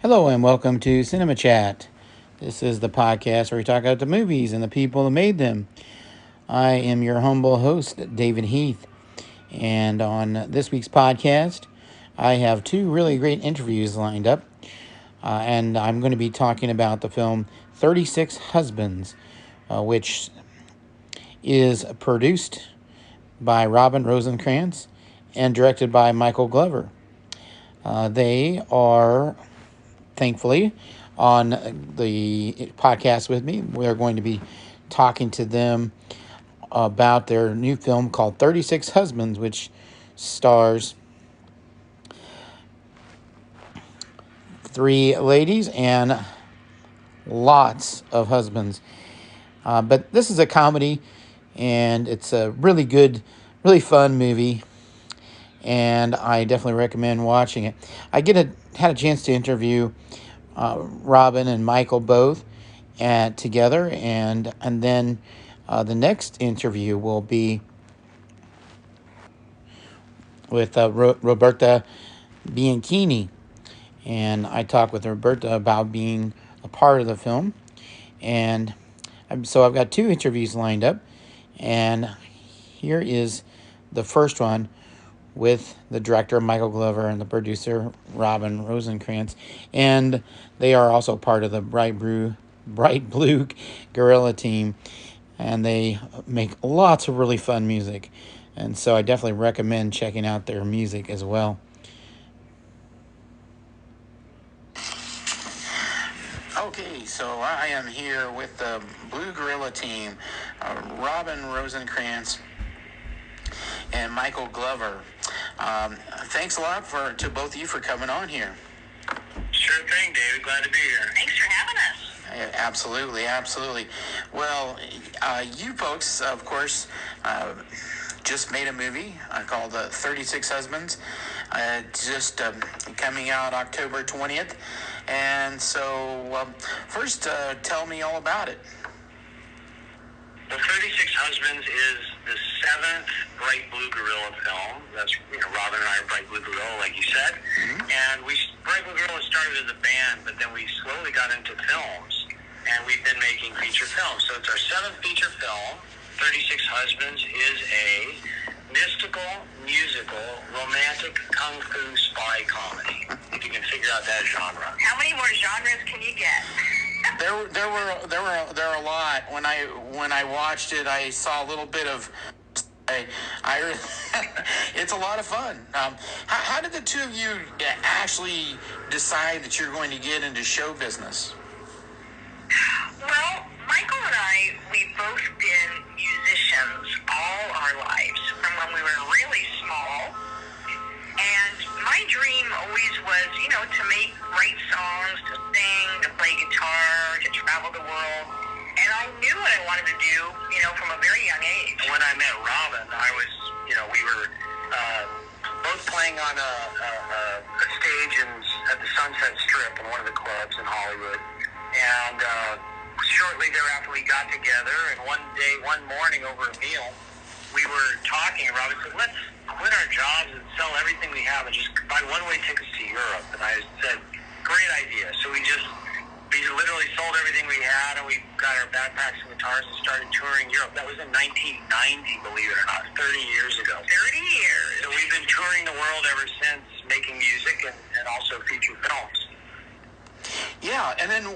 Hello and welcome to Cinema Chat. This is the podcast where we talk about the movies and the people who made them. I am your humble host, David Heath. And on this week's podcast, I have two really great interviews lined up. And I'm going to be talking about the film 36 Husbands, which is produced by Robyn Rosenkrantz and directed by Michael Glover. They are, thankfully, on the podcast with me. We're going to be talking to them about their new film called 36 Husbands, which stars three ladies and lots of husbands. But this is a comedy, and it's a really good, really fun movie, and I definitely recommend watching it. I had a chance to interview Robyn and Michael both together, and then the next interview will be with Roberta Bianchini, and I talked with Roberta about being a part of the film, and so I've got two interviews lined up, and here is the first one with the director, Michael Glover, and the producer, Robyn Rosenkrantz. And they are also part of the Bright Blue Guerrilla team. And they make lots of really fun music. And so I definitely recommend checking out their music as well. Okay, so I am here with the Blue Guerrilla team, Robyn Rosenkrantz and Michael Glover. Thanks a lot to both of you for coming on here. Sure thing, David. Glad to be here. Thanks for having us. Absolutely. Well, you folks, of course, just made a movie called 36 Husbands, just coming out October 20th. And so, first, tell me all about it. Well, 36 Husbands is the seventh Bright Blue Guerrilla film. That's, Robyn and I are Bright Blue Guerrilla, like you said. Mm-hmm. And Bright Blue Guerrilla started as a band, but then we slowly got into films, and we've been making feature films. So it's our seventh feature film. 36 Husbands is a mystical, musical, romantic, kung fu spy comedy. If you can figure out that genre. How many more genres can you get? There were a lot. When I watched it, I saw a little bit of. It's a lot of fun. How did the two of you actually decide that you're going to get into show business? Well, Michael and I, we've both been musicians all our lives, from when we were really small. And my dream always was, to write songs, to sing, to play guitar, to travel the world. And I knew what I wanted to do, from a very young age. When I met Robyn, I was, we were both playing on a stage at the Sunset Strip in one of the clubs in Hollywood. And shortly thereafter, we got together. And one morning over a meal, we were talking, and Robyn said, let's quit our jobs and sell everything we have and just buy one-way tickets to Europe. And I said, great idea. So we literally sold everything we had, and we got our backpacks and guitars and started touring Europe. That was in 1990, believe it or not, 30 years ago. 30 years. So we've been touring the world ever since, making music and also feature films. Yeah, and then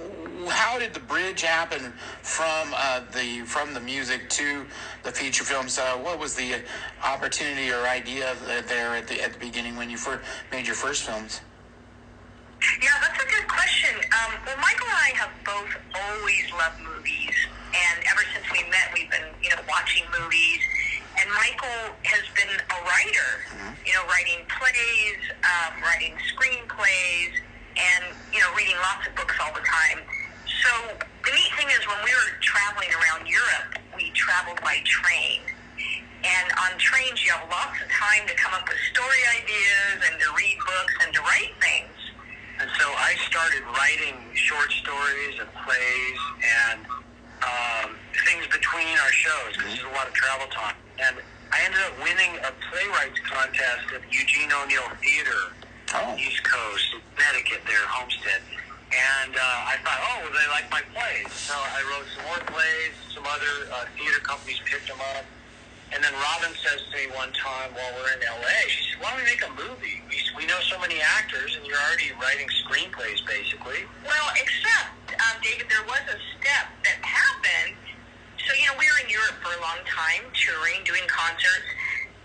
how did the bridge happen from the music to the feature films? What was the opportunity or idea there at the beginning when you made your first films? Yeah, that's a good question. Well, Michael and I have both always loved movies, and ever since we met, we've been, watching movies. And Michael has been a writer, writing plays, writing screenplays, and, reading lots of books all the time. So the neat thing is when we were traveling around Europe, we traveled by train. And on trains, you have lots of time to come up with story ideas and to read books and to write things. And so I started writing short stories and plays and things between our shows, because there's a lot of travel time. And I ended up winning a playwrights contest at Eugene O'Neill Theater on the East Coast, in Connecticut, their homestead. other theater companies picked them up. And then Robyn says to me one time while we're in L.A., she said, why don't we make a movie? We know so many actors, and you're already writing screenplays, basically. Well, except, David, there was a step that happened. So, we were in Europe for a long time, touring, doing concerts.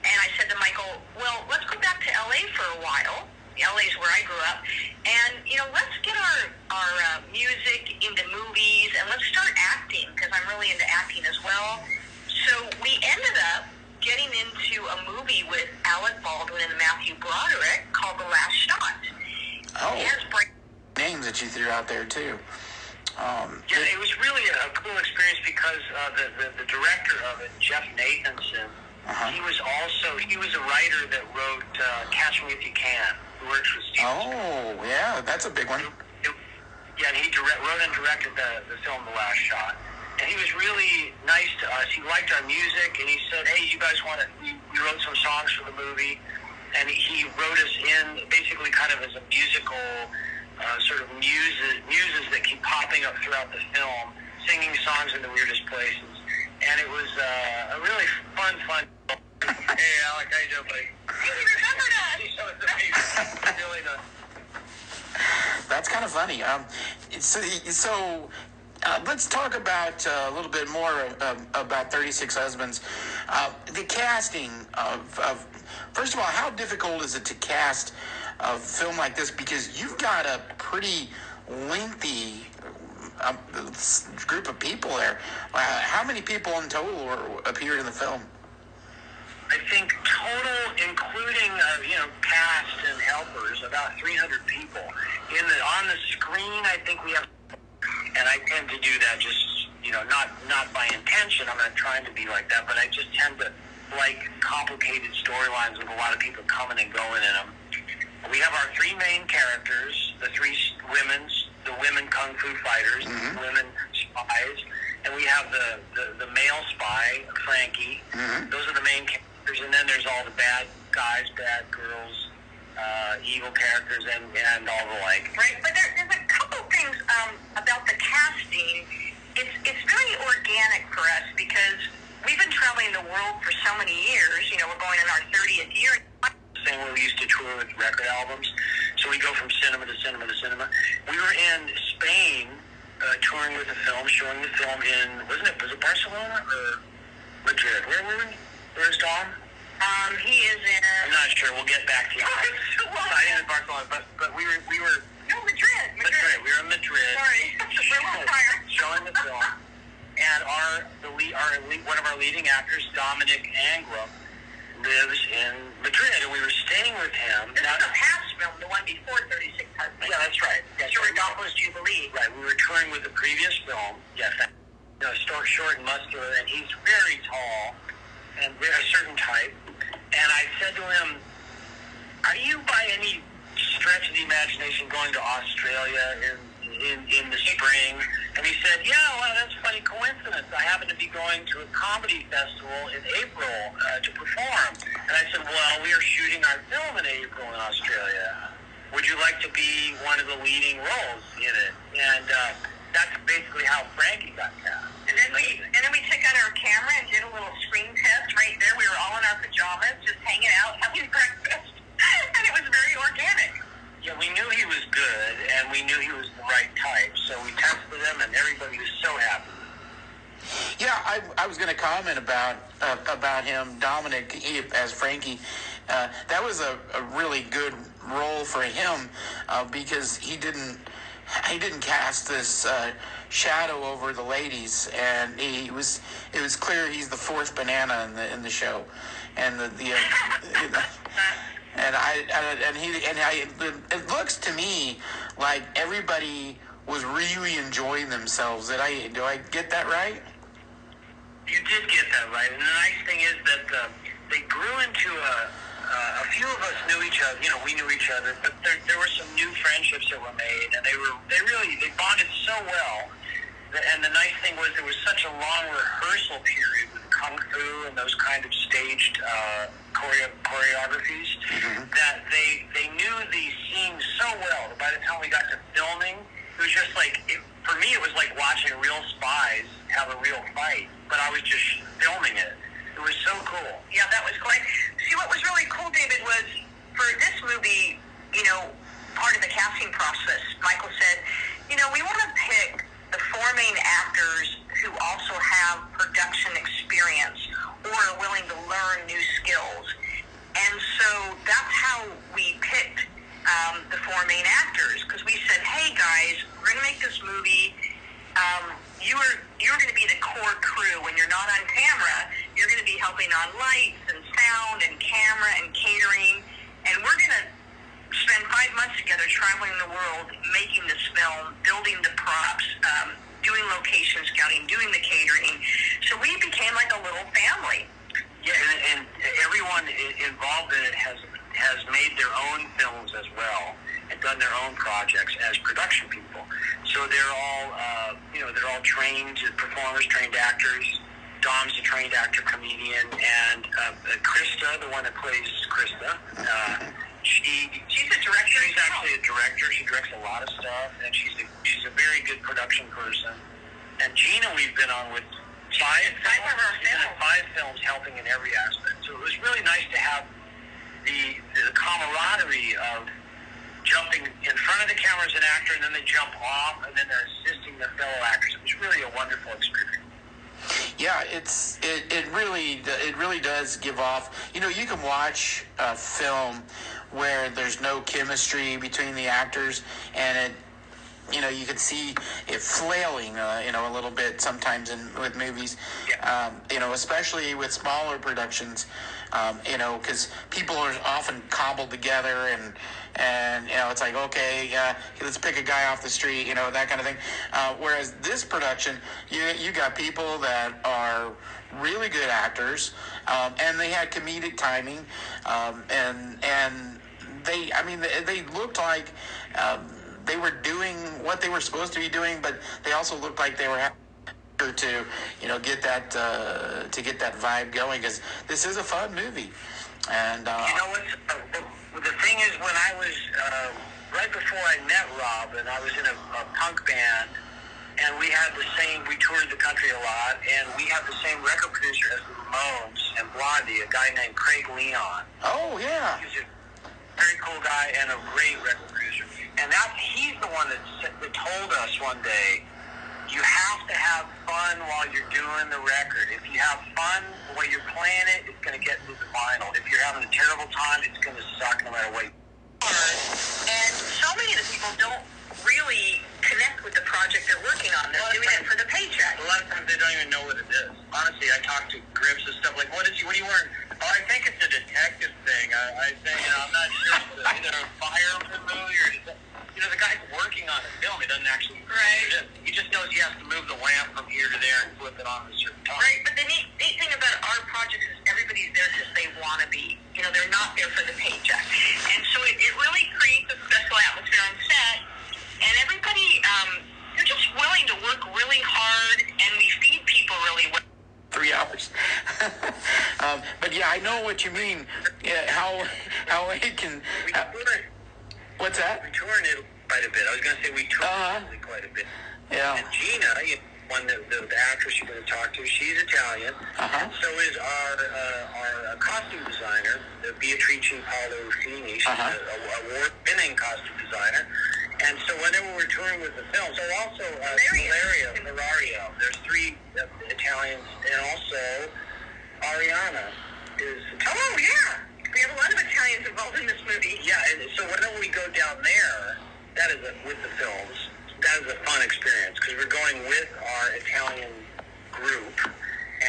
And I said to Michael, well, let's go back to L.A. for a while. L.A. is where I grew up. And, let's get our music into movies, and let's start acting, because I'm really into acting as well. So we ended up getting into a movie with Alec Baldwin and Matthew Broderick called The Last Shot. Oh, names that you threw out there, too. It was really a cool experience because the director of it, Jeff Nathanson, he was a writer that wrote Catch Me If You Can, who works with Steve. Oh, yeah, that's a big one. And he wrote and directed the film The Last Shot. And he was really nice to us. He liked our music, and he said, hey, you guys want to... We wrote some songs for the movie, and he wrote us in basically kind of as a musical sort of muses that keep popping up throughout the film, singing songs in the weirdest places. And it was a really fun... Hey, Alec, how you doing, buddy? Hey, you remembered us! So it's amazing. Really nice. That's kind of funny. Let's talk about a little bit more about 36 Husbands. The casting of first of all, how difficult is it to cast a film like this? Because you've got a pretty lengthy group of people there. How many people in total appeared in the film? I think total, including cast and helpers, about 300 people. On the screen, I think we have. And I tend to do that just, not by intention. I'm not trying to be like that, but I just tend to like complicated storylines with a lot of people coming and going in them. We have our three main characters, the women kung fu fighters, women spies, and we have the male spy, Frankie. Those are the main characters, and then there's all the bad guys, bad girls, evil characters, and all the like. Right, but there's a couple things about the casting. It's very organic for us because we've been traveling the world for so many years. We're going in our 30th year. Same way we used to tour with record albums. So we go from cinema to cinema to cinema. We were in Spain touring with the film, showing the film was it Barcelona or Madrid? Where were we? Where's Dom? He is in... I'm not sure. We'll get back to you. I am in Barcelona, but we were... No, Madrid. We were in Madrid. Sorry. Showing the film. And one of our leading actors, Dominic Angram, lives in Madrid, and we were staying with him. This is a past film, the one before 36 Husbands. Yeah, that's right. Rogolfo's Jubilee. Right, we were touring with the previous film. Yes, short and muscular, and he's very tall and a certain type. And I said to him, are you by any stretch of the imagination going to Australia in the spring? And he said, yeah, well, that's a funny coincidence. I happen to be going to a comedy festival in April to perform. And I said, well, we are shooting our film in April in Australia. Would you like to be one of the leading roles in it? And that's basically how Frankie got cast. And then we took out our camera and did a little screen test right there. We were all in our pajamas, just hanging out, having breakfast. And it was very organic. Yeah, we knew he was good, and we knew he was the right type. So we tested him, and everybody was so happy. Yeah, I was going to comment about him, Dominic, as Frankie. That was a really good role for him because he didn't cast this shadow over the ladies, and it was clear he's the fourth banana in the show, and it looks to me like everybody was really enjoying themselves. Do I get that right? You did get that right, and the nice thing is that they grew into a few of us knew each other. We knew each other, but there were some new friendships that were made, and they bonded so well. And the nice thing was there was such a long rehearsal period with kung fu and those kind of staged choreographies that they knew these scenes so well that by the time we got to filming, it was just like, for me, it was like watching real spies have a real fight, but I was just filming it. It was so cool. Yeah, that was great. See, what was really cool, David, was for this movie, you know, part of the casting process, Michael said, you know, we want to pick the four main actors who also have production experience or are willing to learn new skills. And so that's how we picked the four main actors, because we said, hey guys, we're going to make this movie. You're going to be the core crew. When you're not on camera, you're going to be helping on lights and sound and camera and catering. And we're going to spend 5 months together traveling the world, making this film, building the props, doing location scouting, doing the catering. So we became like a little family. Yeah, and everyone involved in it has made their own films as well and done their own projects as production people. So they're all, they're all trained performers, trained actors. Dom's a trained actor, comedian, and Krista, the one that plays Krista, she's a director. She's actually a director. She directs a lot of stuff, and she's a very good production person. And Gina, we've been on with five films, helping in every aspect. So it was really nice to have the camaraderie of jumping in front of the camera as an actor, and then they jump off, and then they're assisting their fellow actors. It was really a wonderful experience. Yeah, it really does give off. You know, you can watch a film where there's no chemistry between the actors, and you can see it flailing, a little bit sometimes with movies. Yeah. Especially with smaller productions, because people are often cobbled together, and it's like, okay, let's pick a guy off the street, that kind of thing. Whereas this production, you got people that are really good actors, and they had comedic timing, and they looked like they were doing what they were supposed to be doing, but they also looked like they were having to get that vibe going, because this is a fun movie. And the thing is, when I was right before I met Robyn, I was in a punk band, and we toured the country a lot, and we had the same record producer as the Ramones and Blondie, a guy named Craig Leon. Oh yeah, he's a very cool guy and a great record producer. And he's the one that told us one day, you have to have fun while you're doing the record. If you have fun while you're playing it, it's going to get to the vinyl. If you're having a terrible time, it's going to suck no matter what. And so many of the people don't really connect with the project they're working on. They're doing it for the paycheck. A lot of times they don't even know what it is. Honestly, I talk to Grips and stuff like, what are you wearing? Oh, I think it's a detective thing. I think, I'm not sure if it's either a fireman movie or the guy's working on the film. He doesn't actually. Right. He just knows he has to move the lamp from here to there and flip it on at a certain time. Right, but the neat thing about our project is everybody's there because they want to be. They're not there for the paycheck. And so it really creates a special atmosphere on set. And everybody, they're just willing to work really hard, and we feed people really well. 3 hours. But yeah, I know what you mean. Yeah, how it can. What's that? We toured it quite a bit. I was going to say we toured it quite a bit. Yeah. And Gina, the actress you're going to talk to, she's Italian. Uh-huh. And so is our costume designer, Beatrice Paolo Fini. She's an award-winning costume designer. And so whenever we're touring with the film, so also Hilario, there's 3 Italians, and also Ariana is Italian. Oh, yeah. We have a lot of Italians involved in this movie. Yeah, and so whenever we go down there, with the films, that is a fun experience, because we're going with our Italian group,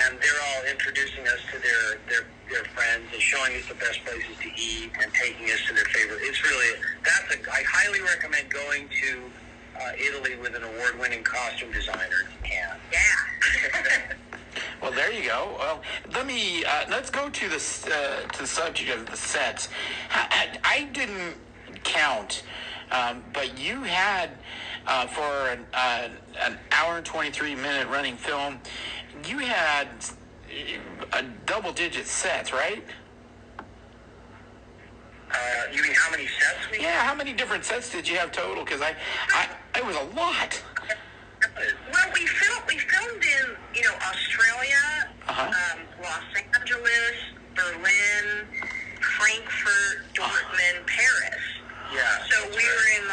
and they're all introducing us to their friends and showing us the best places to eat and taking us to their favorite. It's really, I highly recommend going to Italy with an award-winning costume designer if you can. Yeah. Well, there you go. Well, let's go to the subject of the sets. I didn't count, but you had, for an hour and 23-minute running film, you had a double-digit sets, right? You mean how many sets we had? Yeah, how many different sets did you have total? Because it was a lot. Well, we filmed in, Australia, Los Angeles, Berlin, Frankfurt, Dortmund, Paris. Yeah. So we were in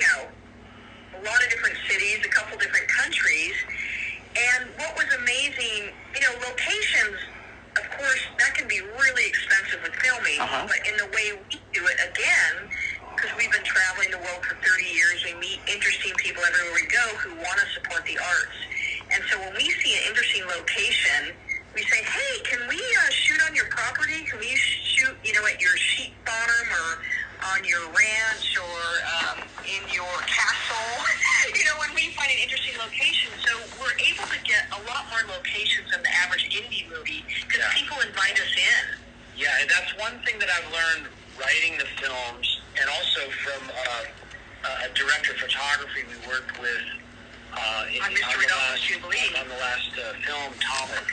a lot of different cities, a couple different countries. And what was amazing, locations, of course, that can be really expensive with filming, but in the way we do it, again, because we've been traveling the world for 30 years, we meet interesting people everywhere we go who want to support the arts. And so when we see an interesting location, we say, hey, can we shoot on your property? Can we shoot, at your sheep farm or on your ranch or in your castle? When we find an interesting location. So we're able to get a lot more locations than the average indie movie because people invite us in. Yeah, and that's one thing that I've learned writing the films, and also from a director of photography we worked with on Mr. Jubilee. On the last film, Tomic.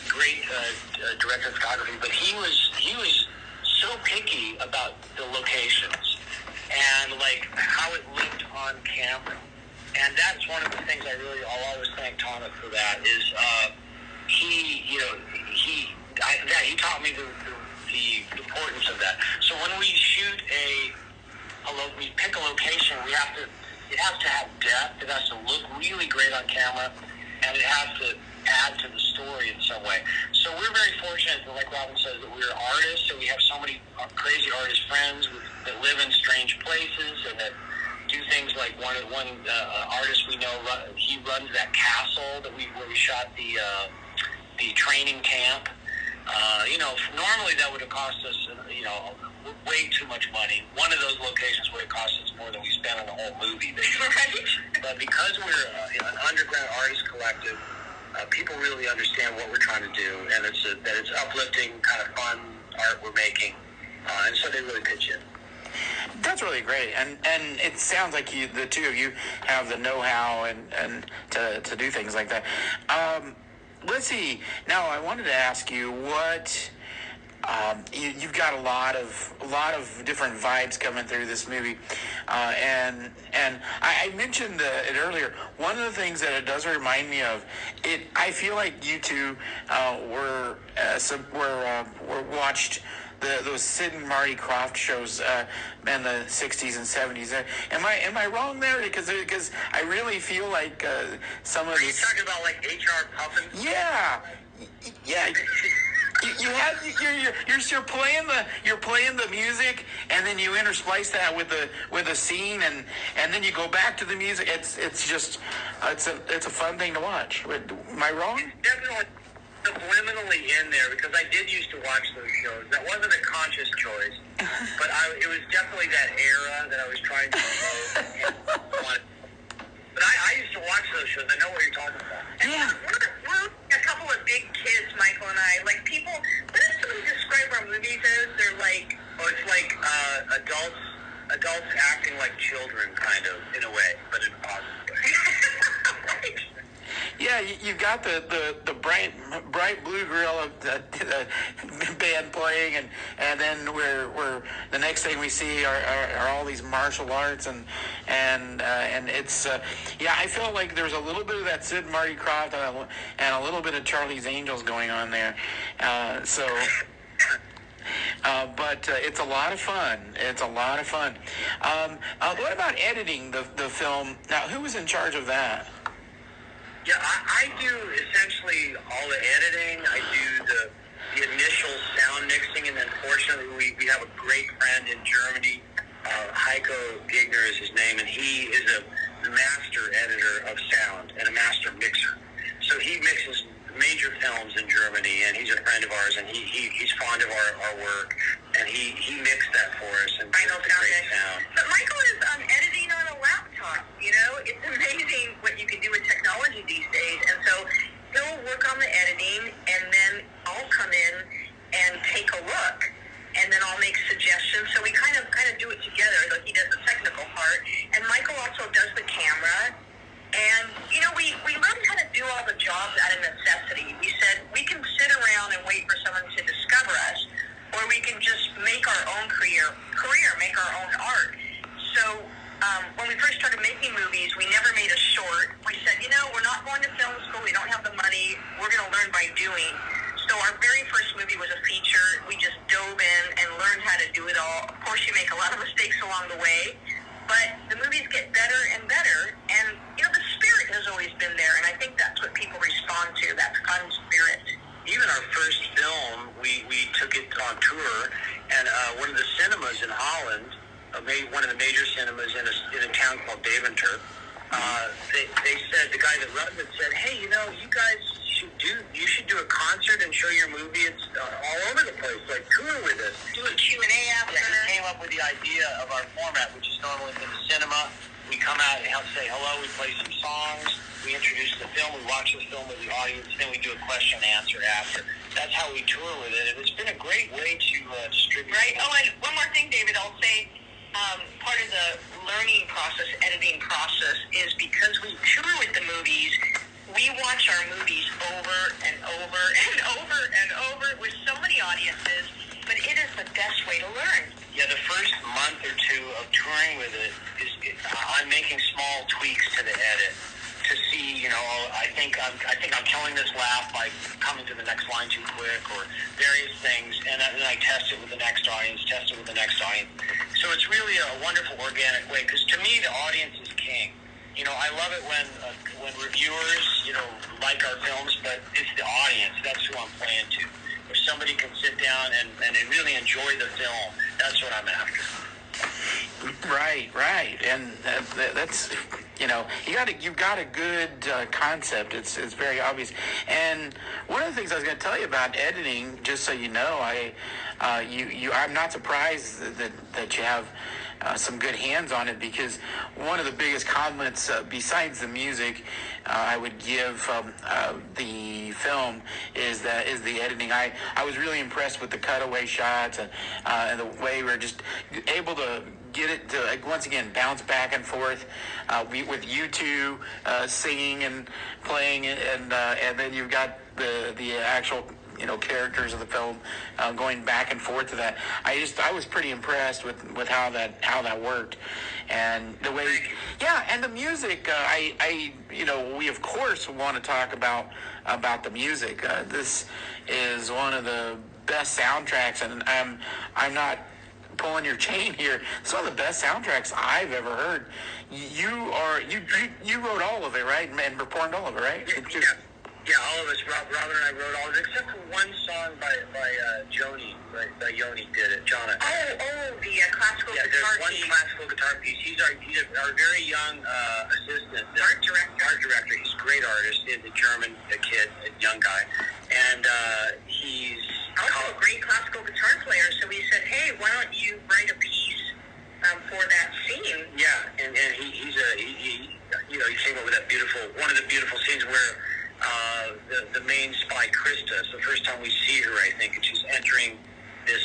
Great director of photography, but he was so picky about the locations and how it looked on camera. And that's one of the things I'll always thank Tomic for that is he taught me the importance of that. So when we shoot we pick a location, it has to have depth, it has to look really great on camera, and it has to add to the story in some way. So we're very fortunate that, like Robyn says, that we're artists, and we have so many crazy artist friends that live in strange places and that do things like one artist we know, he runs that castle where we shot the training camp. Normally that would have cost us, way too much money. One of those locations would have cost us more than we spent on the whole movie. But because we're an underground artist collective, people really understand what we're trying to do, and that it's uplifting, kind of fun art we're making, and so they really pitch in. That's really great, and it sounds like the two of you have the know-how and to do things like that. Let's see. Now, I wanted to ask you what you've got a lot of different vibes coming through this movie, and I mentioned it earlier. One of the things that it does remind me of, I feel like you two were watched those Sid and Marty Krofft shows in the 60s and 70s. Am I wrong there? Because I really feel like some of these. Are you talking about like H.R. Puffin? Yeah. You're playing the music, and then you intersplice that with a scene, and then you go back to the music. It's a fun thing to watch. Am I wrong? Definitely subliminally in there, because I did used to watch those shows. That wasn't a conscious choice, but it was definitely that era that I was trying to promote. But I used to watch those shows. I know what you're talking about. Yeah. We're a couple of big kids, Michael and I. Like, people, what does somebody describe our movies as? They're like... Oh, it's like adults acting like children, kind of, in a way, but in a positive way. Right. Yeah, you've got the bright blue grill of the band playing, and then we're the next thing we see are all these martial arts, and it's I felt like there's a little bit of that Sid and Marty Krofft and a little bit of Charlie's Angels going on there, but it's a lot of fun. It's a lot of fun. What about editing the film? Now, who was in charge of that? Yeah, I do essentially all the editing. I do the initial sound mixing, and then fortunately we have a great friend in Germany, Heiko Gegner is his name, and he is a master editor of sound and a master mixer. So he mixes major films in Germany, and he's a friend of ours, and he's fond of our work, and he mixed that for us, and it's a great sound. But Michael is editing on a laptop, It's amazing what you can do with technology these days, and so he'll work on the editing, and then I'll come in and take a look, and then I'll make suggestions. So we kind of do it together. Like, he does the technical part, and Michael also does the camera. And, we learned how to do all the jobs out of necessity. We said we can sit around and wait for someone to discover us, or we can just make our own career, make our own art. So to do it all. Of course, you make a lot of mistakes along the way, but the movies get better and better, and, the spirit has always been there, and I think that's what people respond to, that fun spirit. Even our first film, we took it on tour, and one of the cinemas in Holland, one of the major cinemas in a town called Deventer, they said, the guy that runs it said, hey, you guys should do a concert and show your movie. It's all over the place, like tour with us. Do a Q&A after. Yeah, he came up with the idea of our format, which is normally in the cinema. We come out and say hello, we play some songs, we introduce the film, we watch the film with the audience, then we do a question and answer after. That's how we tour with it, and it's been a great way to distribute. Right. Oh, and one more thing, David, I'll say, part of the learning process, editing process, is because we tour with the movies, we watch our movies over and over and over and over with so many audiences, but it is the best way to learn. Yeah, the first month or two of touring with it is I'm making small tweaks to the edit to see, I think I'm killing this laugh by coming to the next line too quick, or various things, and then I test it with the next audience, So it's really a wonderful organic way, because to me the audience is king. I love it when reviewers, like our films, but it's the audience. That's who I'm playing to. Where somebody can sit down and really enjoy the film. That's what I'm after. Right, and that's you've got a good concept. It's very obvious. And one of the things I was going to tell you about editing, just so you know, I'm not surprised that you have some good hands on it, because one of the biggest compliments besides the music I would give the film is the editing. I was really impressed with the cutaway shots and the way we're just able to get it to once again bounce back and forth with you two singing and playing, and then you've got the actual characters of the film going back and forth to that. I was pretty impressed with how that worked, and the way, and the music. We of course want to talk about the music. This is one of the best soundtracks, and I'm not pulling your chain here. It's one of the best soundtracks I've ever heard. You wrote all of it, right? And performed all of it, right? Yeah, all of us. Robyn and I wrote all of it, except for one song by Joni. By Yoni did it. Jonathan. The classical guitar piece. Yeah, there's one classical guitar piece. He's our very young assistant. Art director. He's a great artist. He's a German kid, a young guy. And he's also a great classical guitar player, so we said, hey, why don't you write a piece for that scene? Yeah, and he came up with that one of the beautiful scenes where the main spy, Krista, it's the first time we see her, I think, and she's entering this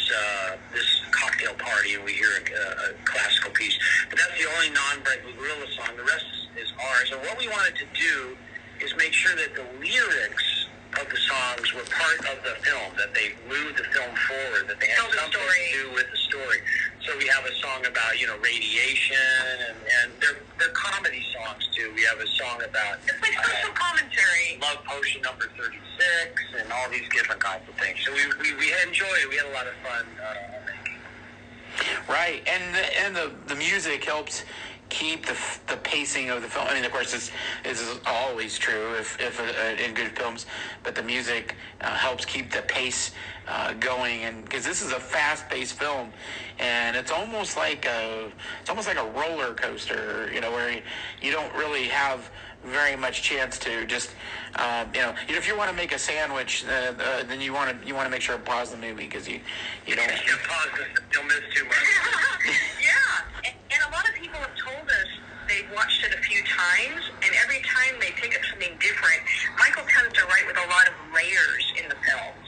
cocktail party, and we hear a classical piece. But that's the only non-Brett Gorilla song. The rest is ours. And what we wanted to do is make sure that the lyrics of the songs were part of the film, that they moved the film forward, that they had something to do with the story. So we have a song about, radiation, and they're comedy songs, too. We have a song about... It's like social commentary. Love Potion number 36, and all these different kinds of things. So we enjoyed it. We had a lot of fun making it. Right, and the music helps keep the pacing of the film. I mean, of course, this is always true if in good films, but the music helps keep the pace going, and because this is a fast-paced film, and it's almost like a roller coaster, where you don't really have very much chance to just if you want to make a sandwich, then you want to make sure to pause the movie, because you don't pause it, you'll miss too much. Yeah, and a lot of people have told us they've watched it a few times, and every time they pick up something different. Michael tends to write with a lot of layers in the films.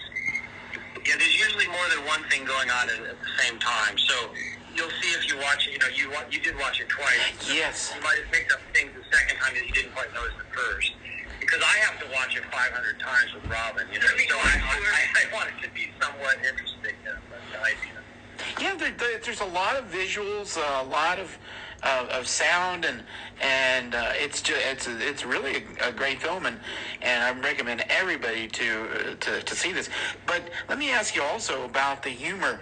Yeah, there's usually more than one thing going on at the same time. So you'll see if you watch it. You did watch it twice. Yes. You might have picked up things the second time that you didn't quite notice the first. Because I have to watch it 500 times with Robyn, so I want it to be somewhat interesting. That's the idea. Yeah, there's a lot of visuals, a lot of of sound, and it's really a great film, and I recommend everybody to see this. But let me ask you also about the humor.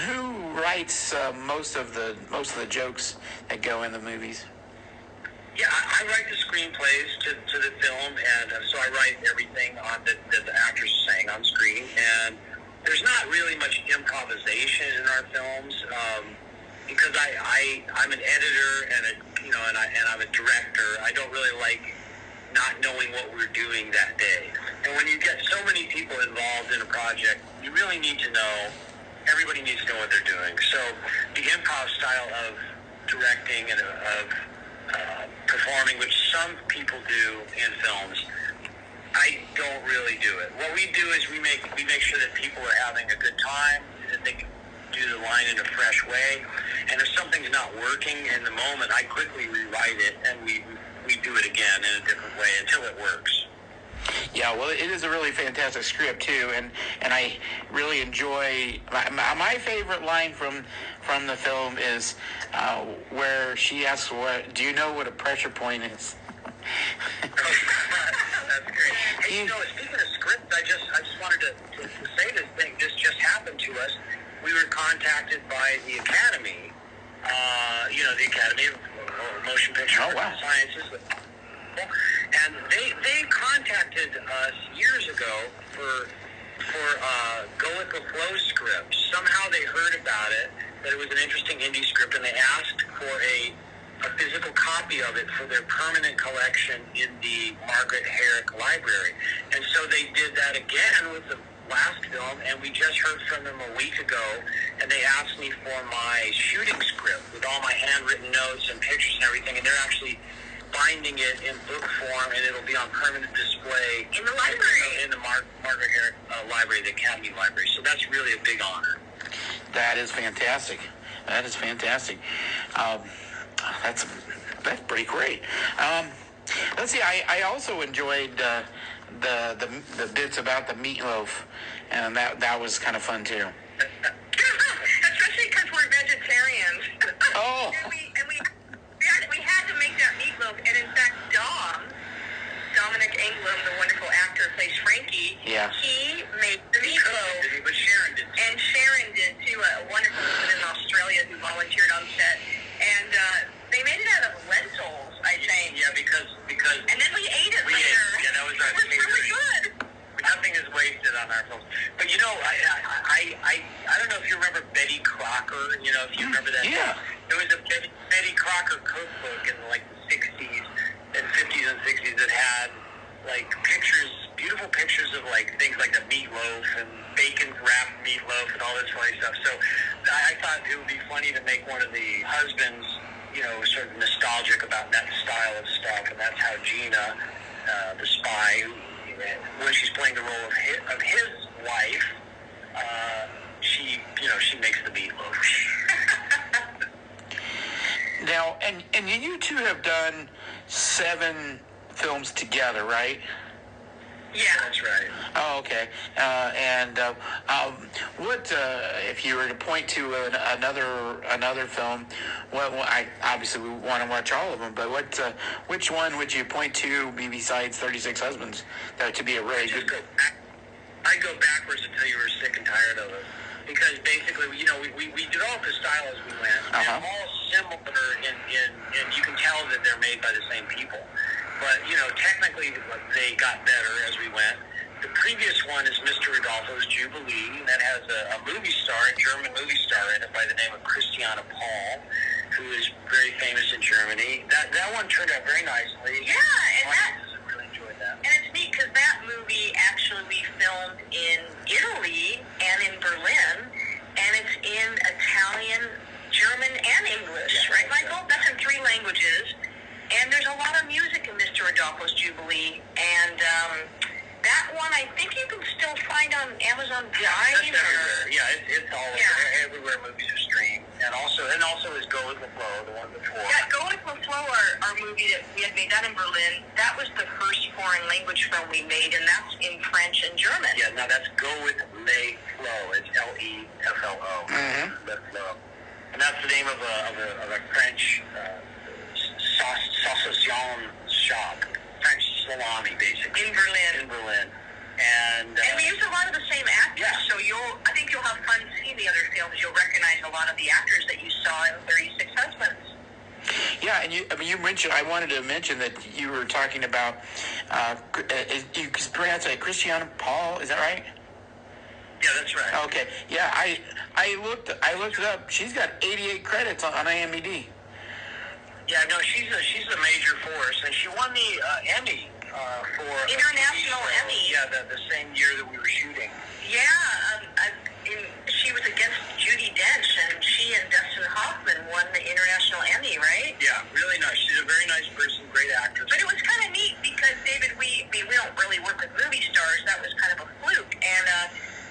Who writes most of the jokes that go in the movies? Yeah, I write the screenplays to the film, and so I write everything on that the actors are saying on screen. And there's not really much improvisation in our films because I'm an editor and I'm a director. I don't really like not knowing what we're doing that day. And when you get so many people involved in a project, you really need to know. Everybody needs to know what they're doing. So the improv style of directing and of performing, which some people do in films, I don't really do it. What we do is we make sure that people are having a good time, that they can do the line in a fresh way. And if something's not working in the moment, I quickly rewrite it, and we do it again in a different way until it works. Yeah, well, it is a really fantastic script too, and I really enjoy. My favorite line from the film is where she asks, "What do you know what a pressure point is?" That's great. Hey, speaking of scripts, I just wanted to say this thing. This just happened to us. We were contacted by the Academy. The Academy of Motion Picture Sciences. And they contacted us years ago for Go With The Flow script. Somehow they heard about it, that it was an interesting indie script, and they asked for a physical copy of it for their permanent collection in the Margaret Herrick Library. And so they did that again with the last film, and we just heard from them a week ago, and they asked me for my shooting script with all my handwritten notes and pictures and everything, and they're actually binding it in book form, and it'll be on permanent display in the library, in the Margaret Herrick Library, the Academy Library. So that's really a big honor. That is fantastic. That's pretty great. Let's see. I also enjoyed the bits about the meatloaf, and that was kind of fun too. Especially because we're vegetarians. Oh. And we had to make that meatloaf, and in fact, Dominic England, the wonderful actor who plays Frankie, yeah, he made the meatloaf. But Sharon did. And Sharon did too, a wonderful woman in Australia who volunteered on set. And they made it out of lentils, I think. Yeah, because. And then we ate it later. Yeah, that was our favorite. It was really good. Nothing is wasted on our films. But I don't know if you remember Betty Crocker. If you remember that. Yeah. There was a Betty Crocker cookbook in the 60s and 50s and 60s that had beautiful pictures of things like the meatloaf and bacon wrapped meatloaf and all this funny stuff. So I thought it would be funny to make one of the husbands, sort of nostalgic about that style of stuff, and that's how Gina, the spy, when she's playing the role of his wife, she makes the meatloaf. Now, and you two have done 7 films together, right? Yeah, that's right. Oh, okay. What if you were to point to another film? Well, I obviously we want to watch all of them, but which one would you point to besides 36 Husbands to be a really good? I go backwards until you were sick and tired of it, because basically, we developed the style as we went, and all similar in you can tell that they're made by the same people. But, technically they got better as we went. The previous one is Mr. Rogolfo's Jubilee, that has a movie star, a German movie star in it by the name of Christiana Paul, who is very famous in Germany. That one turned out very nicely. Yeah, and I really enjoyed that. And it's neat because that movie actually we filmed in Italy and in Berlin, and it's in Italian, German, and English, right, Michael? That's in 3 languages. And there's a lot of music in Mr. Rogolfo's Jubilee, and that one I think you can still find on Amazon Prime. Yeah, it's all everywhere movies are streamed, and also is Go With The Flow, the one before. Yeah, Go With The Flow, our movie that we had made that in Berlin. That was the first foreign language film we made, and that's in French and German. Yeah, now that's Go With Le Flow. It's Leflo. Mm-hmm. Le Flow. and that's the name of a French saucisson shop, French salami, basically. In Berlin. And we use a lot of the same actors, so I think you'll have fun seeing the other films. You'll recognize a lot of the actors that you saw in 36 Husbands. Yeah, and you mentioned, I wanted to mention that you were talking about, you pronounce it Christiana Paul, is that right? Yeah, that's right. Okay, yeah, I looked it up. She's got 88 credits on IMDb. Yeah, no, she's a major force, and she won the Emmy for International Emmy. Yeah, the same year that we were shooting. Yeah, she was against Judi Dench, and she and Dustin Hoffman won the International Emmy, right? Yeah, really nice. She's a very nice person, great actress. But it was kind of neat because, David, we don't really work with movie stars. That was kind of a fluke. And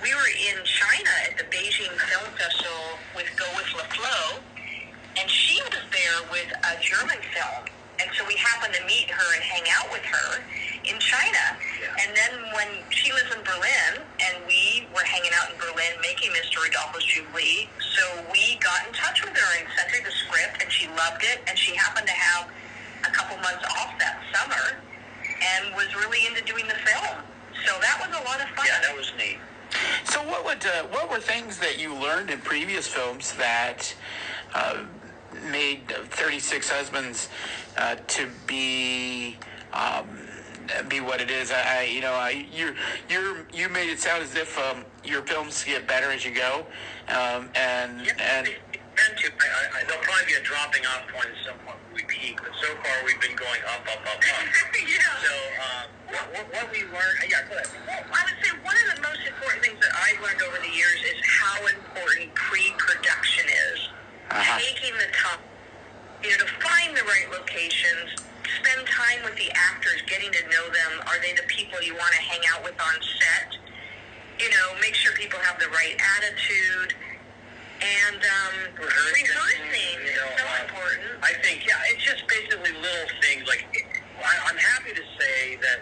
we were in China at the Beijing Film Festival with Go With La Flo, and she was there with a German film. And so we happened to meet her and hang out with her in China. Yeah. And then when she lives in Berlin, and we were hanging out in Berlin making Mr. Rogolfo's Jubilee, so we got in touch with her and sent her the script, and she loved it, and she happened to have a couple months off that summer and was really into doing the film. So that was a lot of fun. Yeah, that was neat. So what were things that you learned in previous films that made 36 Husbands to be what it is? You made it sound as if your films get better as you go, and there'll probably be a dropping off point at some point when we peak, but so far we've been going up. Yeah. So what we learned, go ahead. Well, I would say one of the most important things that I've learned over the years is how important pre-production is. Taking the time, to find the right locations, spend time with the actors, getting to know them. Are they the people you want to hang out with on set? Make sure people have the right attitude. And rehearsing is so important. I think, it's just basically little things. Like, I'm happy to say that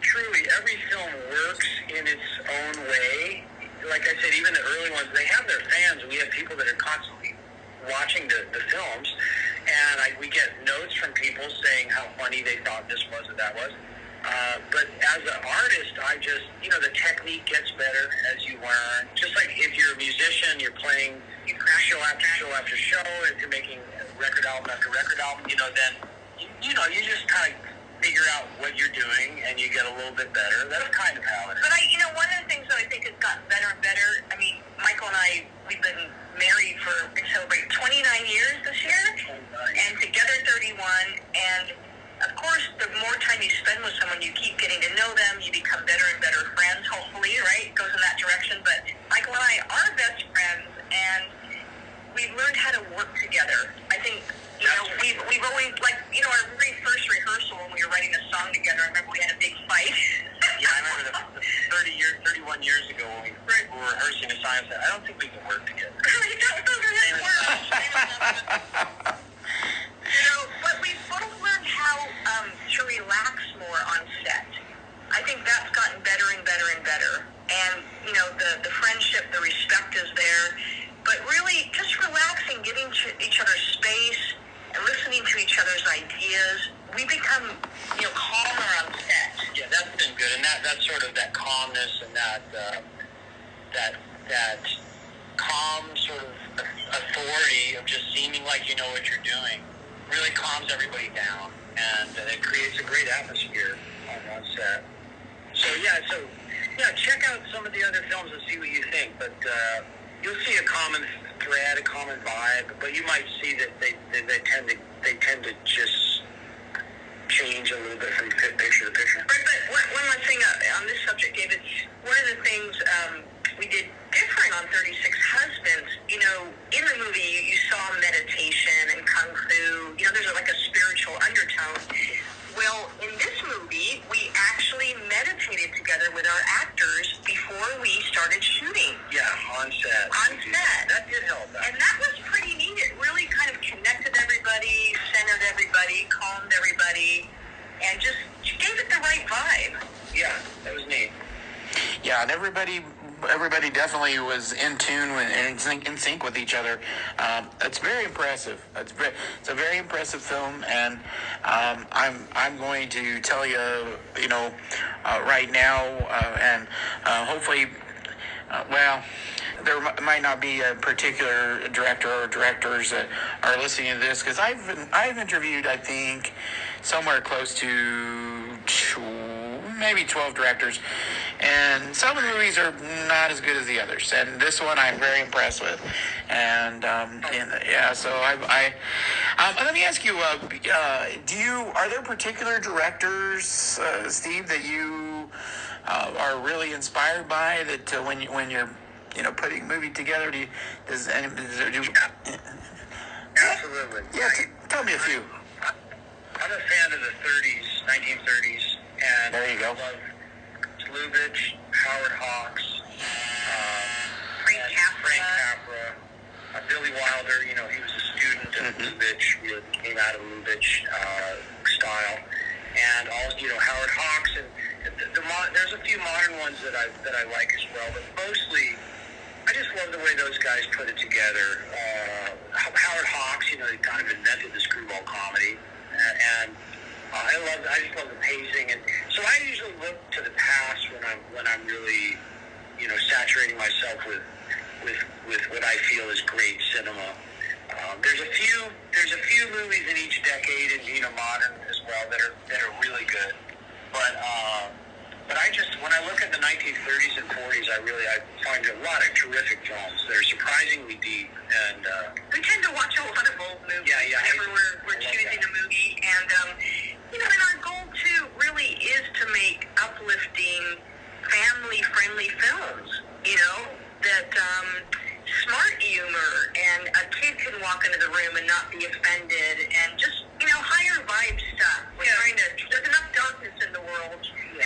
truly every film works in its own way. Like I said, even the early ones, they have their fans. We have people that are constantly watching the films, and we get notes from people saying how funny they thought this was or that was. But as an artist, I just, the technique gets better as you learn. Just like if you're a musician, you're playing show after show after show, if you're making record album after record album, then, you just kind of figure out what you're doing and you get a little bit better. That's kind of how it is. But one of the things that I think has gotten better and better, Michael and I, we've been married we celebrate 29 years this year, and together 31, and of course, the more time you spend with someone, you keep getting to know them, you become better and better friends, hopefully, right? It goes in that direction. But Michael and I are best friends, and we've learned how to work together. I think, we've always, our very first rehearsal when we were writing a song together, I remember we had a big fight. Yeah, I remember the 31 years ago when we were rehearsing a song, I said, I don't think we can work together. But we've both learned how to relax more on set. I think that's gotten better and better and better. And, the friendship, the respect is there. But really, just relaxing, giving each other space, and listening to each other's ideas, we become, calmer on set. Yeah, that's been good. And that's sort of that calmness and that calm sort of authority of just seeming like you know what you're doing really calms everybody down, and it creates a great atmosphere on set. So check out some of the other films and see what you think. But you'll see a common thread, a common vibe, but you might see that they tend to just change a little bit from picture to picture. Right, but one last thing on this subject, David. One of the things we did different on 36 Husbands, in the movie you saw meditation and kung fu. There's like a spiritual undertone. Well, in this movie, we actually meditated together with our actors before we started shooting. Yeah, on set. That did help. And that was pretty neat. It really kind of connected everybody, centered everybody, calmed everybody, and just gave it the right vibe. Yeah, that was neat. Yeah, and everybody everybody definitely was in tune with, and in sync with each other. It's very impressive. It's a very impressive film, and I'm going to tell you, right now, and hopefully, well, there might not be a particular director or directors that are listening to this, because I've interviewed, I think, somewhere close to maybe 12 directors, and some of the movies are not as good as the others, and this one I'm very impressed with. And so let me ask you, are there particular directors, Steve, that you are really inspired by, that when you're putting a movie together, Absolutely. Yeah, tell me a few. I'm a fan of the 1930s, and there you go. I love Lubitsch, Howard Hawks, Frank Capra, Billy Wilder. He was a student of Lubitsch. He came out of Lubitsch style, and also Howard Hawks, and there's a few modern ones that I like as well, but mostly I just love the way those guys put it together. Howard Hawks, he kind of invented the screwball comedy, and I just love the pacing, and so I usually look to the past when I'm really saturating myself with what I feel is great cinema. There's a few movies in each decade, and modern as well, that are really good, but I just, when I look at the 1930s and 40s, I find a lot of terrific films. They're surprisingly deep, and we tend to watch a lot of old movies whenever we're choosing a movie, and and our goal too really is to make uplifting, family-friendly films. That smart humor, and a kid can walk into the room and not be offended, and just higher vibe stuff. There's enough darkness in the world, and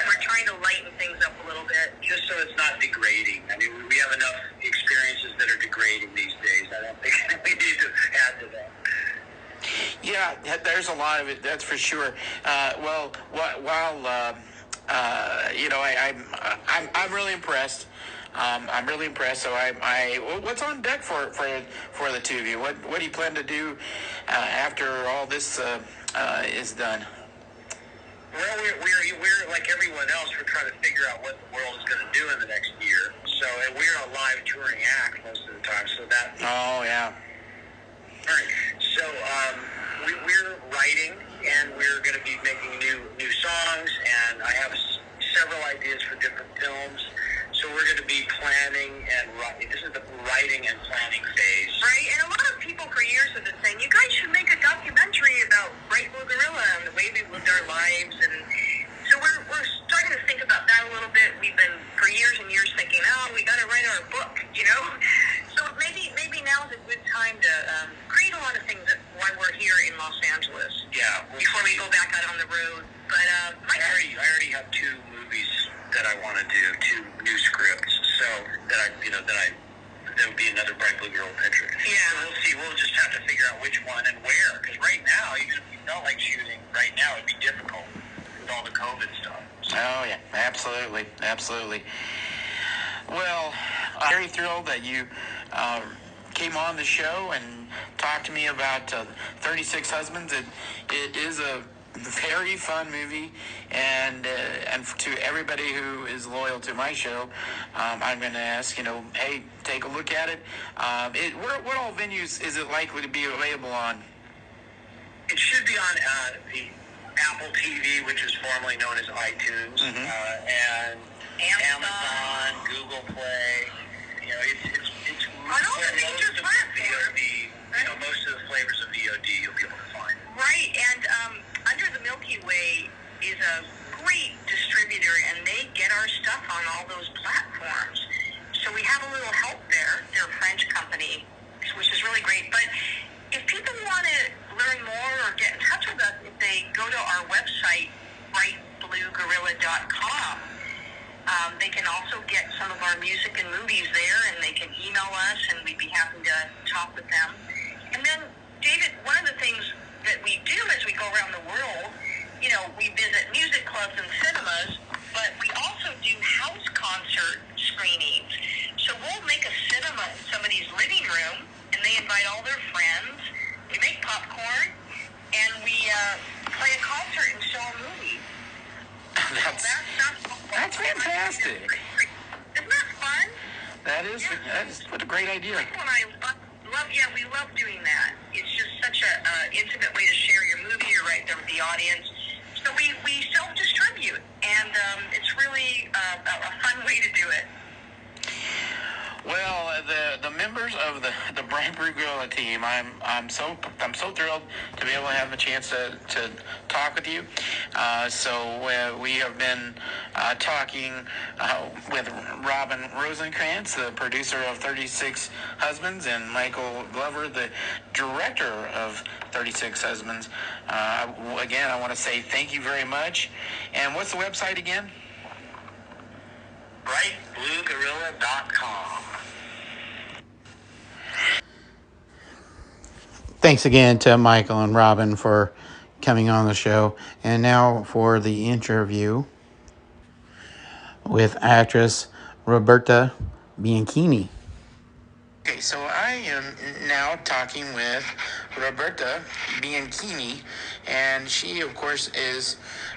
we're trying to lighten things up a little bit. Just so it's not degrading. I mean, we have enough experiences that are degrading these days. I don't think we need to add to that. Yeah, there's a lot of it. That's for sure. I'm really impressed. I'm really impressed. So what's on deck for the two of you? What do you plan to do after all this is done? Well, we're like everyone else. We're trying to figure out what the world is going to do in the next year. So, and we're a live touring act most of the time. So that. Oh yeah. All right. So we're writing, and we're going to be making new songs, and I have several ideas for different films. So we're going to be planning and writing. This is the writing and planning phase. Right, and a lot of people for years have been saying, you guys should make a documentary about Bright Blue Gorilla and the way we lived our lives. And so we're starting to think about that a little bit. We've been for years and years thinking, we got to write our book, So maybe now is a good time to create a lot of things while we're here in Los Angeles. Yeah. Before we go back out on the road. But I already have two movies that I want to do, two new scripts, so that would be another Bright Blue Girl picture. Yeah. So we'll see. We'll just have to figure out which one and where, because right now, even if we felt like shooting right now, it'd be difficult with all the COVID stuff. So. Oh yeah, absolutely. Well, I'm very thrilled that you came on the show and talked to me about 36 Husbands. It is a very fun movie, and to everybody who is loyal to my show, I'm going to ask, hey, take a look at it. What all venues is it likely to be available on? It should be on the Apple TV, which is formerly known as iTunes, and Amazon, Google Play. It's on all the major platforms. VOD. Most of the flavors of VOD you'll be able to find. Right, and Under the Milky Way is a great distributor, and they get our stuff on all those platforms. So we have a little help there. They're a French company, which is really great. But if people want to learn more or get in touch with us, if they go to our website, brightbluegorilla.com, they can also get some of our music and movies there, and they can email us, and we'd be happy to talk with them. And then, David, one of the things that we do as we go around the world, we visit music clubs and cinemas, but we also do house concert screenings. somebody's living room, and they invite all their friends. We make popcorn, and we play a concert and show a movie. That's fantastic. Isn't that fun? That is what a great idea. Michael and I we love doing that. It's just such a intimate way to share your movie. You're right there with the audience. So we self-distribute, and it's really a fun way to do it. Well, the members of the Brian Brugula team, I'm so thrilled to be able to have a chance to talk with you. So we have been talking with Robyn Rosenkrantz, the producer of 36 Husbands, and Michael Glover, the director of 36 Husbands. Again, I want to say thank you very much. And what's the website again? BrightBlueGorilla.com. Thanks again to Michael and Robyn for coming on the show. And now for the interview with actress Roberta Bianchini. Okay, so I am now talking with Roberta Bianchini, and she, of course,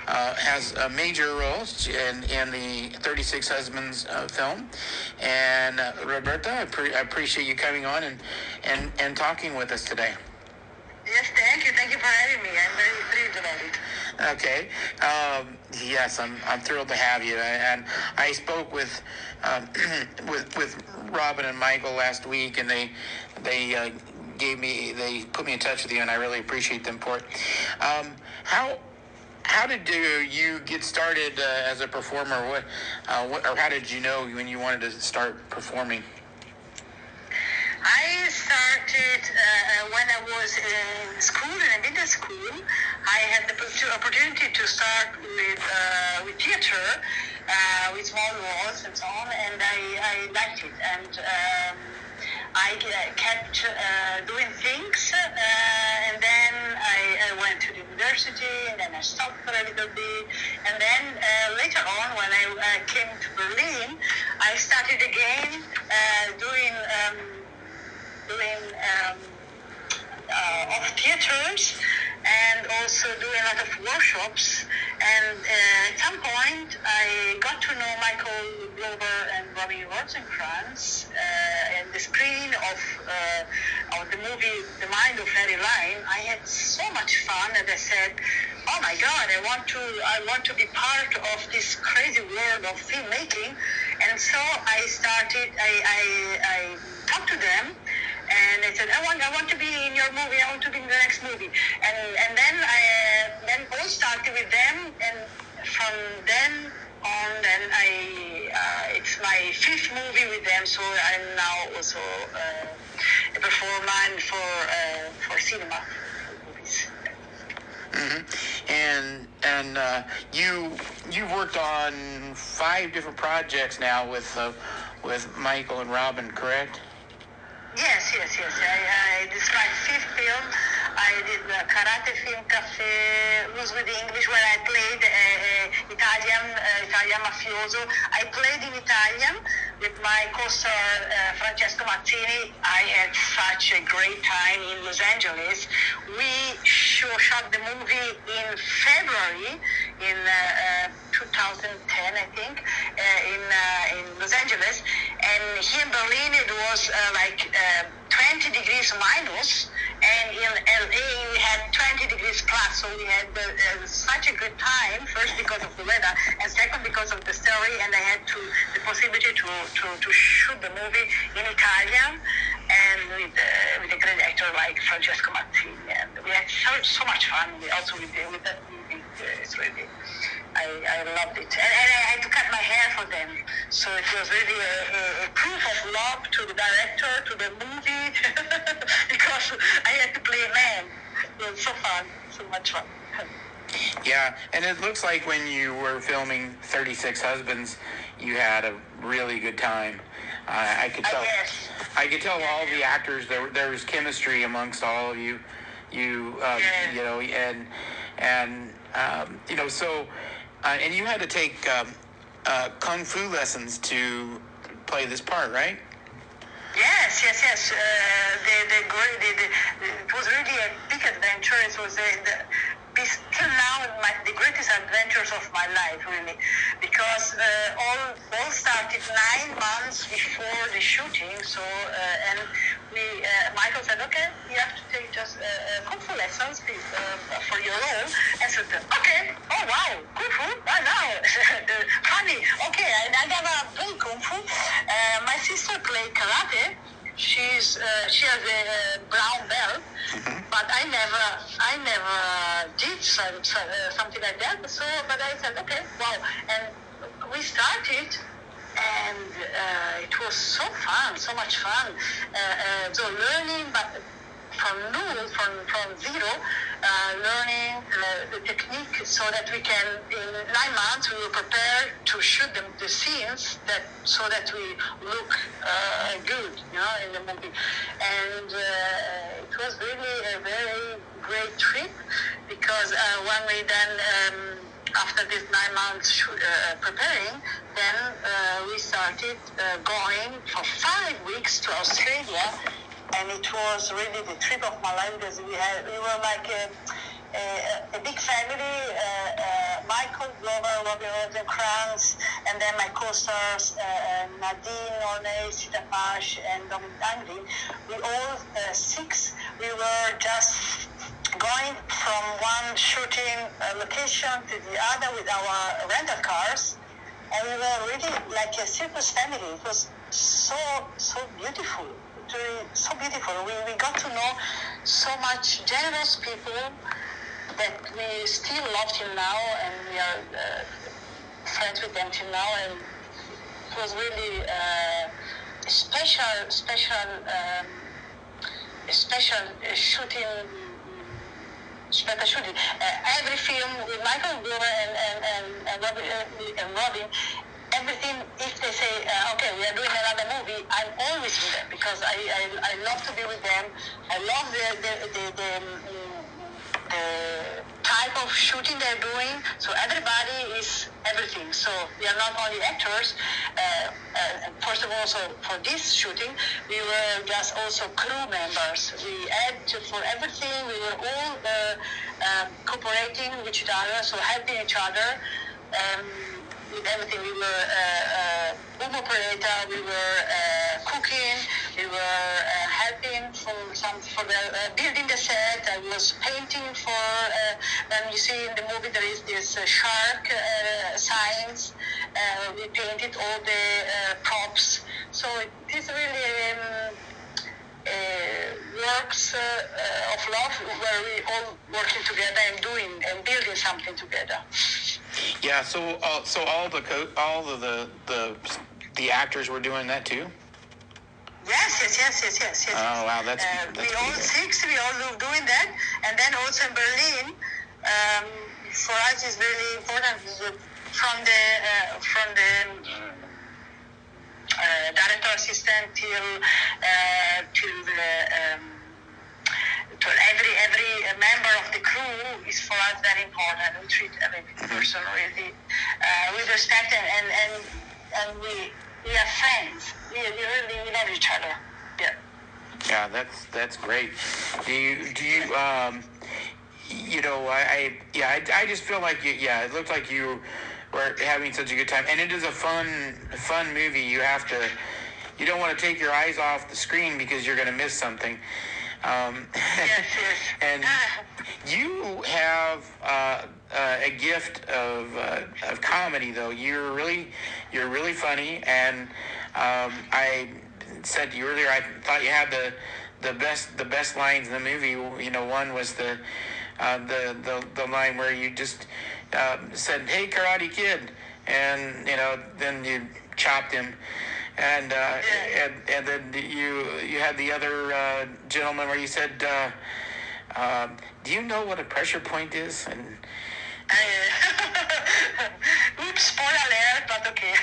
has a major role in the 36 Husbands film. And Roberta, I appreciate you coming on and talking with us today. Yes, thank you. Thank you for having me. I'm very thrilled about it. Okay. Yes, I'm thrilled to have you. And I spoke with Robyn and Michael last week, and they put me in touch with you, and I really appreciate them for it. How did you get started as a performer? Or how did you know when you wanted to start performing? I started when I was in school, in middle school. I had the opportunity to start with theater, with small roles and so on, and I liked it. And I kept doing things, and then I went to the university, and then I stopped for a little bit. And then later on, when I came to Berlin, I started again doing of theaters, and also doing a lot of workshops. And at some point, I got to know Michael Glover and Robyn Rosenkrantz in the screening of the movie The Mind of Larry Line. I had so much fun, and I said, "Oh my God, I want to be part of this crazy world of filmmaking." And so I started. I talked to them. And I said, I want to be in your movie. I want to be in the next movie. And then all started with them. And from then on, it's my 5th movie with them. So I'm now also a performer for cinema movies. Mm-hmm. And you worked on 5 different projects now with Michael and Robyn, correct? Yes. This is my 5th film. I did the karate film Cafe Lose with English, where I played Italian mafioso. I played in Italian with my co-star Francesco Mazzini. I had such a great time in Los Angeles. We shot the movie in February in 2010, I think, in Los Angeles. And here in Berlin, it was 20 degrees minus, and in LA we had 20 degrees plus, so we had such a good time, first because of the weather, and second because of the story, and I had the possibility to shoot the movie in Italian, and with a great actor like Francesco Mazzini, and we had so much fun also with that movie. It's really, I loved it, and I had to cut my hair for them, so it was really a proof of love to the director, to the movie, because I had to play a man. It was so fun, so much fun. Yeah, and it looks like when you were filming 36 Husbands, you had a really good time. I could tell. Yes. I could tell all the actors there was chemistry amongst all of you. You know, so and you had to take kung fu lessons to play this part, right? Yes, yes, yes. It was really a big adventure. It was till now the greatest adventures of my life, really, because all started 9 months before the shooting. So and Michael said, okay, you have to take just kung fu lessons please, for your role. And said, okay, oh wow, kung fu, now, funny. Okay, I never played kung fu. My sister played karate. She has a brown belt, but I never did something like that. So, but I said, okay, wow, and we started, and it was so fun, so much fun. So learning, but from null, from zero, learning the technique so that we can, in 9 months, we were prepared to shoot the scenes so that we look good, in the movie. And it was really a very great trip because when we then, after this 9 months preparing, then we started going for 5 weeks to Australia. And it was really the trip of my life because we were like a big family. Michael Glover, Robyn, Rosenkrantz, and then my co-stars Nadine, Ornay, Sita Pash, and Dominic. We all 6. We were just going from one shooting location to the other with our rental cars, and we were really like a circus family. It was so beautiful. Really so beautiful. We got to know so much generous people that we still love till now, and we are friends with them till now. And it was really special shooting. Special shooting. Every film with Michael Glover and Robyn. Everything, if they say, okay, we are doing another movie, I'm always with them because I love to be with them. I love the type of shooting they're doing. So everybody is everything. So we are not only actors. First of all, so for this shooting, we were just also crew members. We had for everything. We were all cooperating with each other, so helping each other. With everything, we were boom operator, we were cooking, we were helping for the building the set. I was painting for when you see in the movie there is this shark signs. We painted all the props. So it is really works of love where we all working together and doing and building something together. Yeah, so all the actors were doing that too. Yes. Oh wow, that's we all 6. We all doing that, and then also in Berlin. For us, is really important from the director assistant till to every member of the crew is for us very important. We treat every person really with respect, and we are friends. We really love each other. Yeah. Yeah, that's great. Do you I just feel like it looked like you were having such a good time, and it is a fun movie. You don't want to take your eyes off the screen because you're going to miss something. Yes. And you have a gift of comedy, though. You're really funny, and I said to you earlier, I thought you had the best lines in the movie. One was the line where you just said, "Hey, Karate Kid," and then you chopped him. And then you had the other gentleman where you said, "Do you know what a pressure point is?" And oops, spoiler alert, but okay.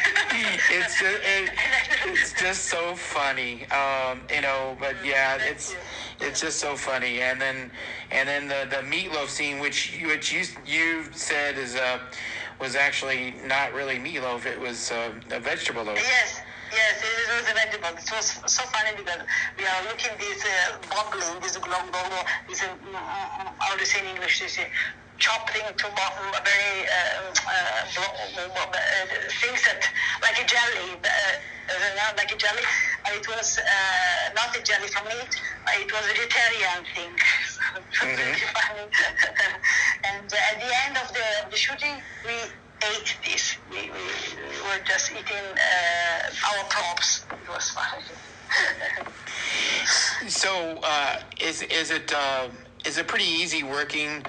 it's just so funny, But yeah, it's just so funny. And then the meatloaf scene, which you said was actually not really meatloaf. It was a vegetable loaf. Yes. Yes, it was incredible. It was so funny because we are looking this boggling, this glong, this, how do you say in English, this chopping to very things that, like a jelly, like a jelly. It was not a jelly from meat, it was a vegetarian thing. Really funny. And at the end of the shooting, we ate this. We were just eating our props. It was fun. So, is it pretty easy working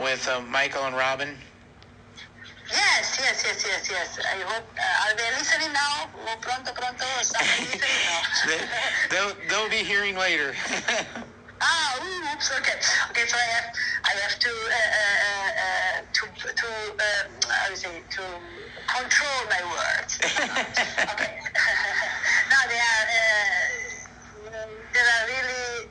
with Michael and Robyn? Yes. I hope. Are they listening now? Oh, pronto. Somebody listening now. They'll be hearing later. Oops. Okay. So I have to how do you say, to control my words. Okay. Now they are really,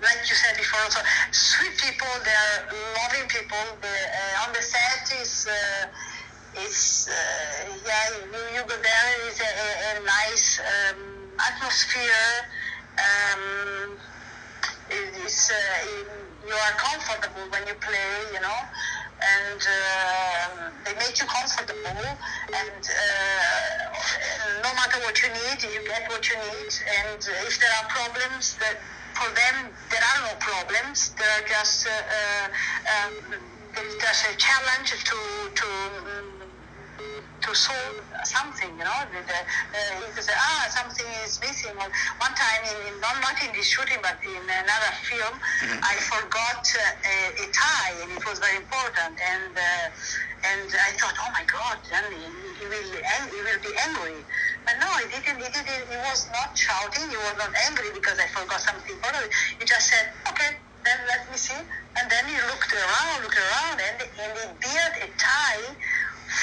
like you said before, also sweet people. They are loving people. On the set you go there. It's a nice atmosphere. You are comfortable when you play, and they make you comfortable, and no matter what you need, you get what you need, and if there are problems, for them there are no problems. There are just a challenge to solve something, you say, something is missing. One time, not in this shooting, but in another film, I forgot a tie, and it was very important. And I thought, oh my God, then he will be angry. But no, he didn't. He was not shouting. He was not angry because I forgot something important. He just said, okay, then let me see. And then he looked around, and he built a tie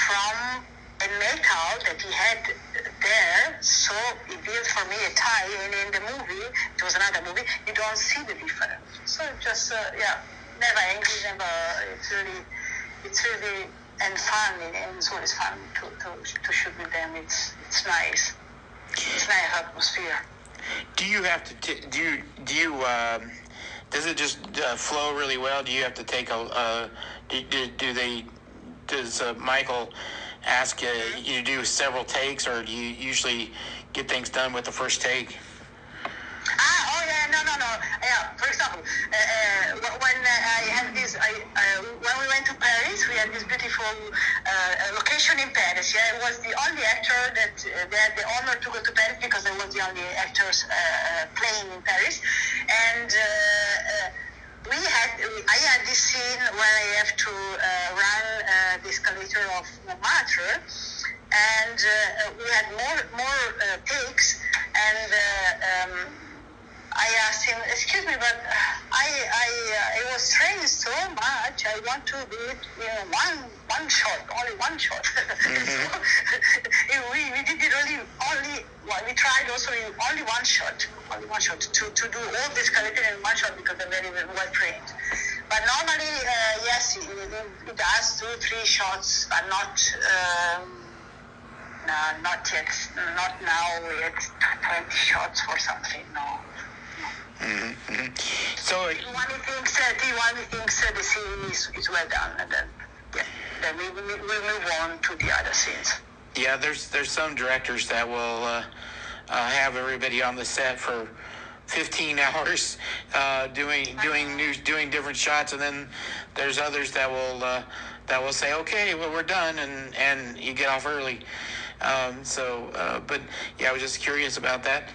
from a metal that he had there, so he built for me a tie, and in the movie, it was another movie, you don't see the difference. So just, never angry, it's really, and fun, and it's always fun to shoot with them. It's nice. It's nice atmosphere. Do you have to, does it just flow really well? Do you have to take does Michael ask you to do several takes, or do you usually get things done with the first take? No. For example, when I had this, when we went to Paris, we had this beautiful location in Paris. Yeah, I was the only actor that they had the honor to go to Paris because I was the only actors playing in Paris, and I had this scene where I have to run the escalator of Montmartre, and we had more takes, and I asked him, excuse me, but I was trained so much. I want to do it in one shot, only one shot. So we did it only. Well, we tried also in only one shot to do all this escalator in one shot because I'm very well trained. But normally, yes, it does 2-3 shots, but not. No, not yet. Not now. It's 20 shots for something. No. Mm-hmm. So one thinks the scene is well done, and then we move on to the other scenes. Yeah, there's some directors that will have everybody on the set for 15 hours doing different shots, and then there's others that will say, okay, well, we're done, and you get off early. But yeah, I was just curious about that.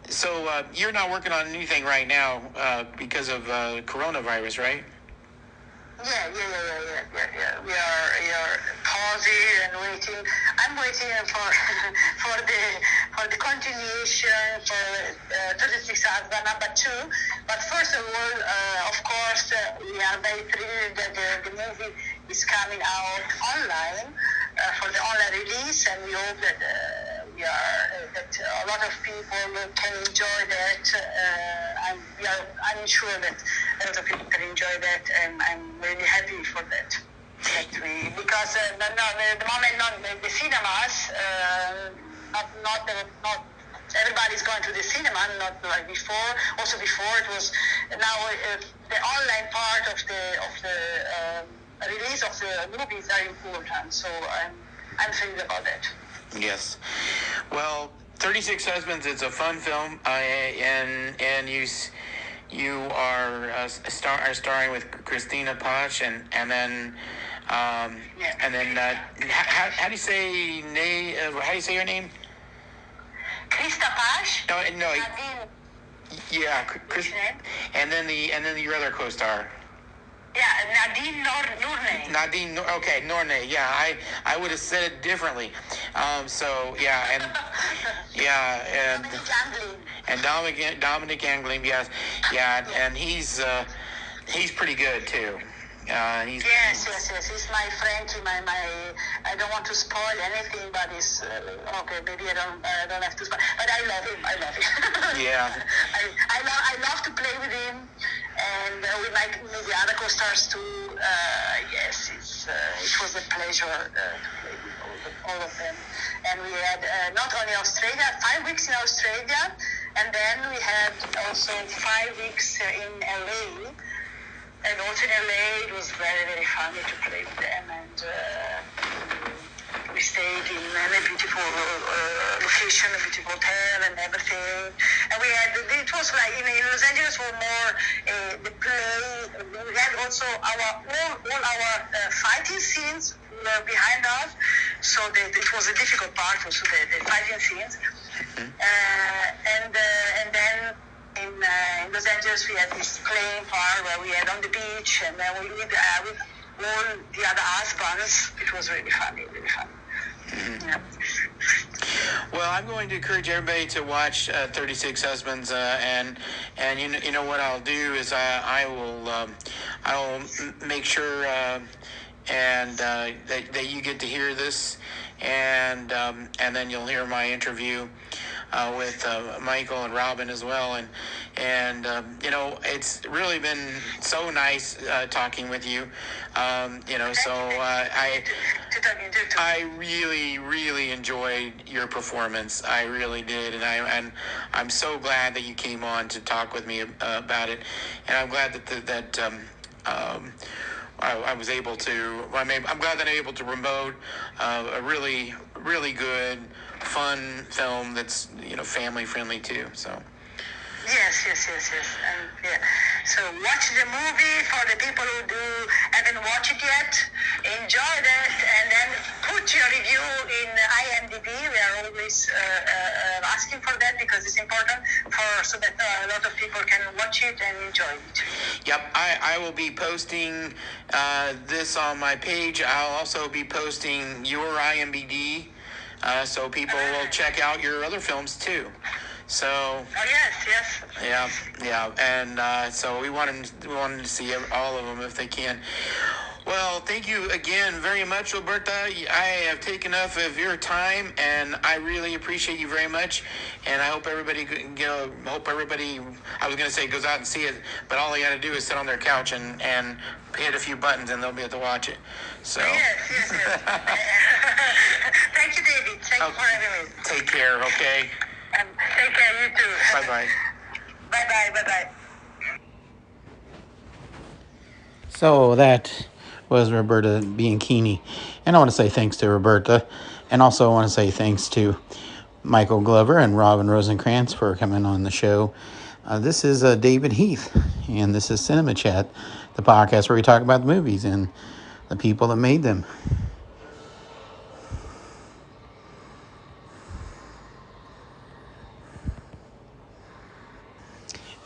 So you're not working on anything right now because of coronavirus, right? Yeah. We are pausing and waiting. I'm waiting for the continuation for 36 Hours number 2. But first of all, of course, we are very thrilled that the movie is coming out online for the online release, and we hope that that a lot of people can enjoy that. I'm sure that a lot of people can enjoy that, and I'm really happy for that. Because the moment the cinemas not everybody's going to the cinema, not like before. Also before it was now the online part of the release of the movies are important. So I'm thrilled about that. Yes. Well, 36 Husbands, it's a fun film, and you are starring with Christina Posh, and then how do you say how do you say your name? Krista Pash. No. Nadine. Yeah, Chris. And then your other co-star. Yeah, Nadine Noornay. Nadine. Okay, Noornay. Yeah, I would have said it differently. So yeah, and Dominic Angling. Yes, yeah, and he's pretty good too. Yes. He's my Frankie. I don't want to spoil anything, but it's okay. Maybe I don't have to spoil. But I love him. Yeah. I love to play with him, and with the other co-stars too. Yes, it was a pleasure to play with all of them. And we had not only Australia, 5 weeks in Australia, and then we had also 5 weeks in LA. And also in LA, it was very, very funny to play with them. And we stayed in a beautiful location, a beautiful hotel and everything. And it was like, in Los Angeles were more the play. We had also all our fighting scenes were behind us. So it was a difficult part also, the fighting scenes. And then in Los Angeles, we had this playing part where we had on the beach, and then we with all the other husbands. It was really funny, really fun. Mm-hmm. Yeah. Well, I'm going to encourage everybody to watch 36 Husbands, and you know what I'll do is I will make sure that you get to hear this, and then you'll hear my interview with Michael and Robyn as well, and it's really been so nice talking with you. So I really enjoyed your performance. I really did, and I'm so glad that you came on to talk with me about it, and I'm glad that I was able to. I'm glad that I'm able to promote a really, really good, fun film that's family friendly too. So. Yes. And so watch the movie. For the people who haven't watched it yet, enjoy that, and then put your review in IMDb. We are always asking for that because it's important so that a lot of people can watch it and enjoy it. Yep, I will be posting this on my page. I'll also be posting your IMDb, so people will check out your other films too. So. Oh yes. Yeah, and so we wanted to see all of them if they can. Well, thank you again very much, Roberta. I have taken enough of your time, and I really appreciate you very much. And I hope everybody, I was going to say goes out and see it, but all they got to do is sit on their couch and hit a few buttons, and they'll be able to watch it. So. Yes. Thank you, David. Thank you for having me. Take care, okay? Take care, you too. Bye-bye. Bye-bye. So that was Roberta Bianchini. And I want to say thanks to Roberta. And also I want to say thanks to Michael Glover and Robyn Rosenkrantz for coming on the show. This is David Heath, and this is Cinema Chat, the podcast where we talk about the movies and the people that made them.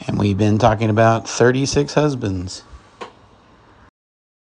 And we've been talking about 36 Husbands.